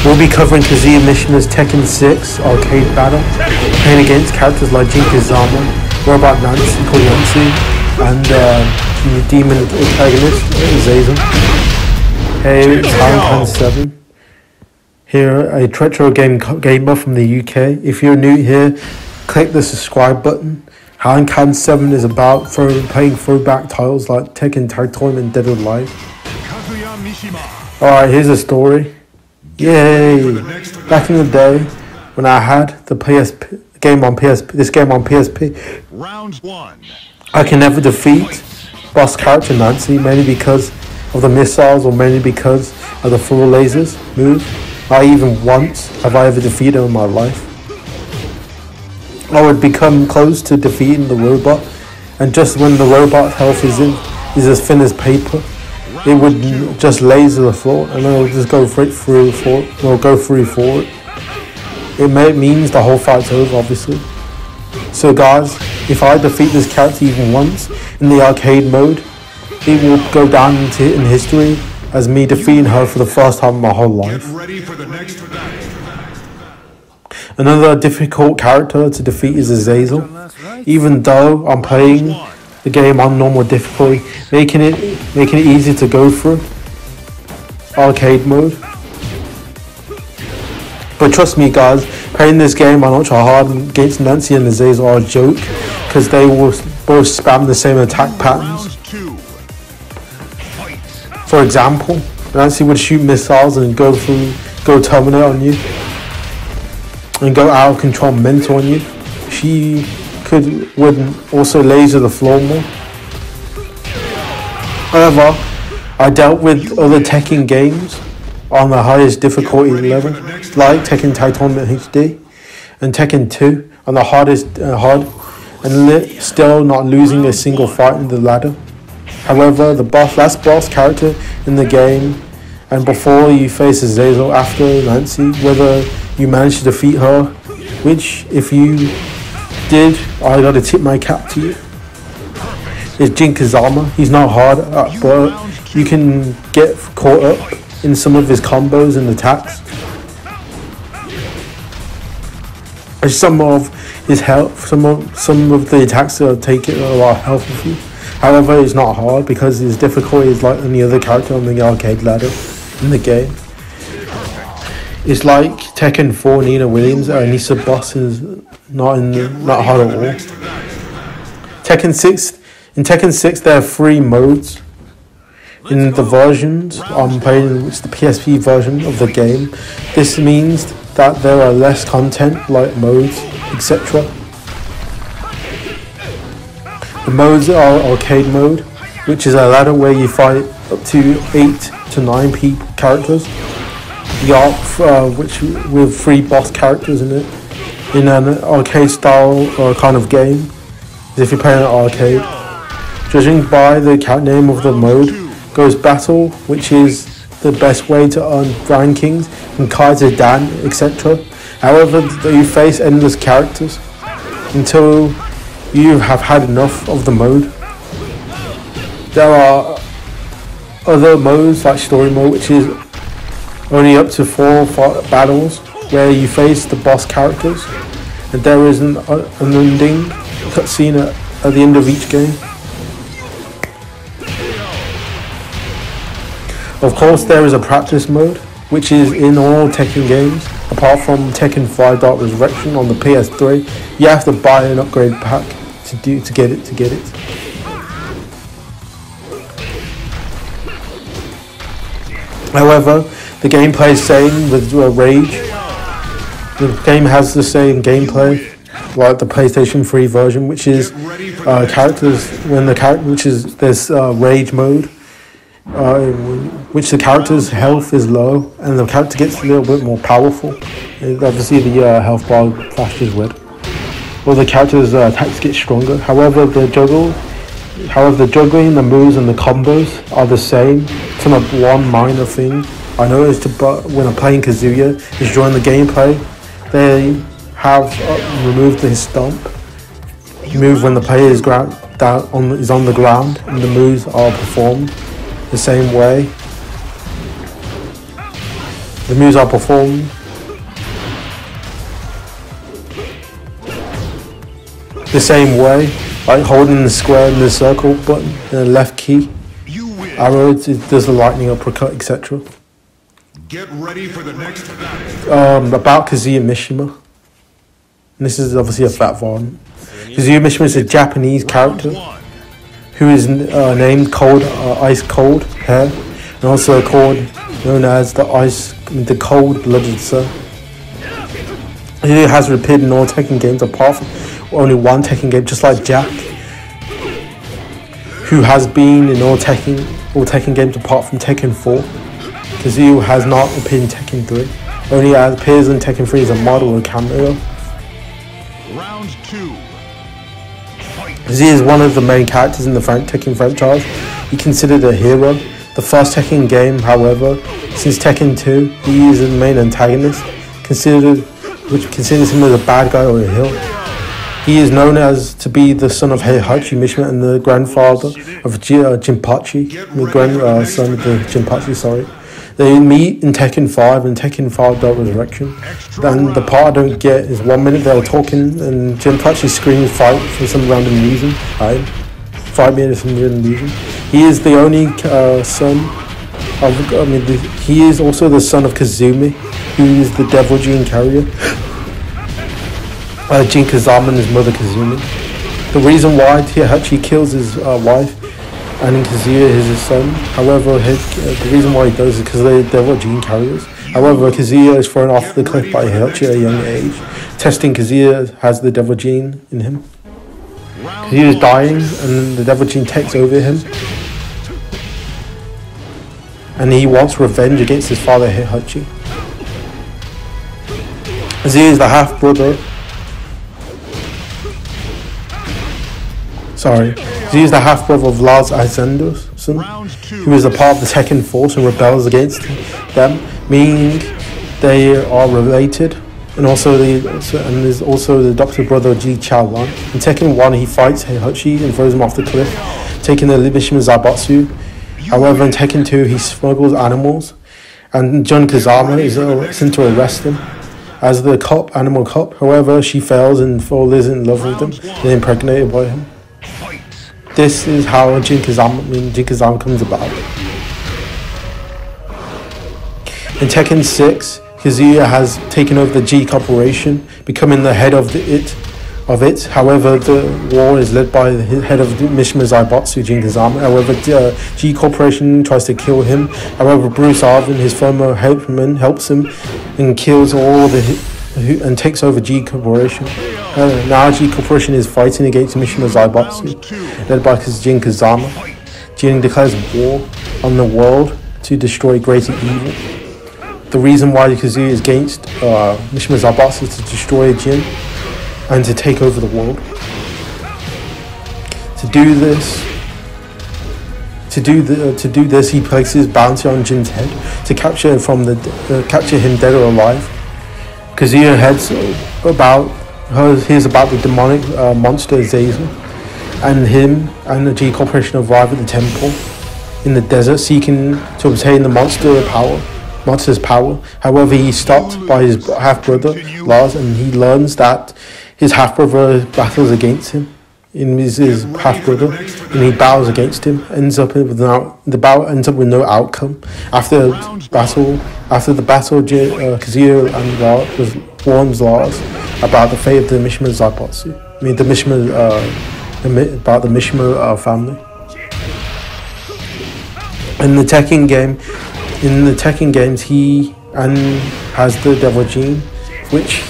We'll be covering Kazuya Missioner's Tekken 6 arcade battle, playing against characters like Jimpachi, Robot Nancy, called Nancy, and the demon antagonist, Zelda. Hey, it's Heihachi 7. Here, a retro gamer from the UK. If you're new here, click the subscribe button. Heihachi 7 is about playing throwback titles like Tekken Tag Tournament and Dead or Alive. Alright, here's a story. Yay! Back in the day, when I had the this game on PSP, Round 1. I can never defeat boss character Nancy, mainly because of the missiles or mainly because of the full lasers move. Not even once have I ever defeated her in my life. I would become close to defeating the robot, and just when the robot's health is as thin as paper, it would just laser the floor, and then it would just go straight through for it. Well, go through for it. It means the whole fight's over, obviously. So guys, if I defeat this character even once in the arcade mode, it will go down in history as me defeating her for the first time in my whole life. Another difficult character to defeat is Azazel. Even though I'm playing the game on normal difficulty, making it easy to go through arcade mode. But trust me guys, playing this game on ultra hard against Nancy and Azazel are a joke, because they will both spam the same attack patterns. For example, Nancy would shoot missiles and go terminate on you, and go out of control mental on you. She would also laser the floor more. However, I dealt with other Tekken games on the highest difficulty level, like Tekken Tag Tournament HD and Tekken 2 on the hardest and still not losing a single fight in the ladder. However, the last boss character in the game, and before you face Azazel after Nancy, whether you manage to defeat her, which if you did, I gotta tip my cap to you, is Jimpachi. He's not hard, but you can get caught up in some of his combos and attacks. And some of his health, some of the attacks will take a lot of health of you. However, it's not hard because his difficulty is like any other character on the arcade ladder in the game. It's like Tekken 4 Nina Williams, and Nisa boss is not hard at all. In Tekken 6 there are 3 modes. In the versions I'm playing, it's the PSP version of the game. This means that there are less content like modes, etc. The modes are arcade mode, which is a ladder where you fight up to 8 to 9 characters. The arc, which with 3 boss characters in it, in an arcade style kind of game, as if you're playing an arcade. Judging by the name of the mode, goes battle, which is the best way to earn rankings from Kaiser Dan, etc. However, you face endless characters until you have had enough of the mode. There are other modes like story mode, which is only up to 4 battles where you face the boss characters, and there is an ending cutscene at the end of each game. Of course, there is a practice mode, which is in all Tekken games, apart from Tekken 5 Dark Resurrection on the PS3. You have to buy an upgrade pack to get it. However, the gameplay is same with Rage. The game has the same gameplay like the PlayStation 3 version, which is there's Rage mode, which the character's health is low and the character gets a little bit more powerful. Obviously the health bar flashes red, or the character's attacks get stronger. However, the juggling, the moves and the combos are the same. Some of one minor thing I noticed when I'm playing Kazuya is during the gameplay, they have removed his stomp move when the player is on the ground, and the moves are performed the same way. The moves are performed the same way, like holding the square and the circle button and the left key. Arrow, it does the lightning uppercut, etc. Get ready for the next battle. About Kazuya Mishima. And this is obviously a fat variant. Kazuya Mishima is a Japanese character who is named Ice Cold Hair, and also known as the Cold-Blooded Sun. He has appeared in all Tekken games apart from only one Tekken game, just like Jack, who has been in all Tekken games apart from Tekken 4. Kazuya has not appeared in Tekken 3. Only appears in Tekken 3 as a model or cameo. Round 2. Kazuya is one of the main characters in the Tekken franchise. He's considered a hero. The first Tekken game, however, since Tekken 2, he is the main antagonist, which considers him as a bad guy or a heel. He is known to be the son of Heihachi Mishima and the grandfather of Jimpachi, the grandson of the Jimpachi, sorry. They meet in Tekken 5 and Tekken 5 Dark Resurrection. And the part I don't get is 1 minute they were talking and Jimpachi screams fight for some random reason. Right? 5 minutes for some random reason. He is the only son of, he is also the son of Kazumi, who is the Devil Gene carrier. Jin Kazama and his mother Kazumi. The reason why Heihachi kills his wife and Kazuya is his son. However, the reason why he does is because they're Devil Gene carriers. However, Kazuya is thrown off the cliff by Heihachi at a young age, testing Kazuya has the Devil Gene in him. Kazuya is dying and the Devil Gene takes over him. And he wants revenge against his father Heihachi. Kazuya is the half-brother. He is the half-brother of Lars Aizendo's son, who is a part of the Tekken Force and rebels against them, meaning they are related. And there's also the adopted brother of Ji Chaolan. In Tekken 1, he fights Heihachi and throws him off the cliff, taking the Mishima Zaibatsu. However, in Tekken 2, he smuggles animals, and Jun Kazama is sent to arrest him as the animal cop. However, she fails and falls in love with him and is impregnated by him. This is how Jin Kazama comes about. In Tekken 6, Kazuya has taken over the G Corporation, becoming the head of it. However, the war is led by the head of Mishima Zaibatsu, Jin Kazama. However, the G Corporation tries to kill him. However, Bruce Arvin, his former henchman, helps him and kills and takes over G Corporation. Now G Corporation is fighting against Mishima Zaibatsu, led by Jin Kazama. Jin declares war on the world to destroy greater evil. The reason why Kazuya is against Mishima Zaibatsu is to destroy Jin and to take over the world. To do this, he places bounty on Jin's head to capture him dead or alive. Kazuya hears about the demonic monster Zazel, and him and the G Corporation arrive at the temple in the desert, seeking to obtain the monster's power. However, he's stopped by his half-brother Lars, and he learns that his half-brother battles against him. His half-brother, and he bows against him. The battle ends up with no outcome. After the battle, Kazuya and Lars warns Lars about the fate of the Mishima Zaibatsu. About the Mishima family. In the Tekken games, he has the Devil Gene, which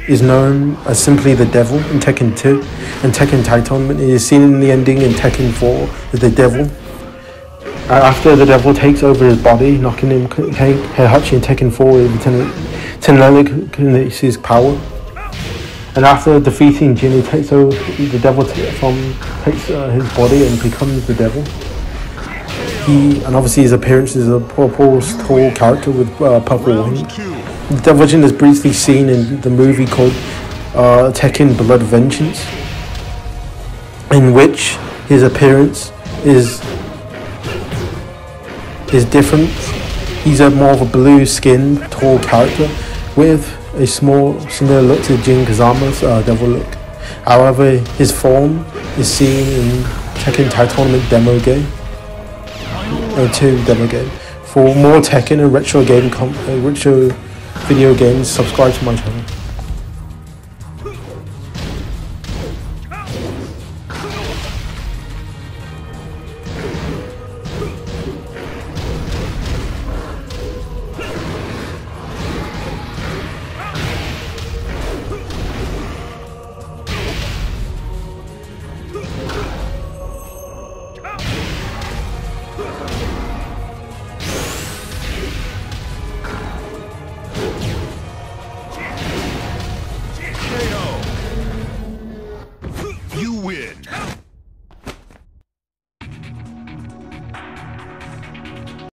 is known as simply the Devil in Tekken 2 and Tekken Tag Tournament. It is seen in the ending in Tekken 4 as the Devil. After the Devil takes over his body, knocking him Heihachi in Tekken 4 telekinesis his power. And after defeating Jin, he takes over the Devil takes his body and becomes the Devil. And obviously his appearance is a purple tall character with purple wings. The Devil Jin is briefly seen in the movie called Tekken Blood Vengeance, in which his appearance is different. He's a more of a blue-skinned, tall character with a small, similar look to Jin Kazama's devil look. However, his form is seen in Tekken Tag Tournament demo game, 2 demo game. For more Tekken and retro video games, subscribe to my channel.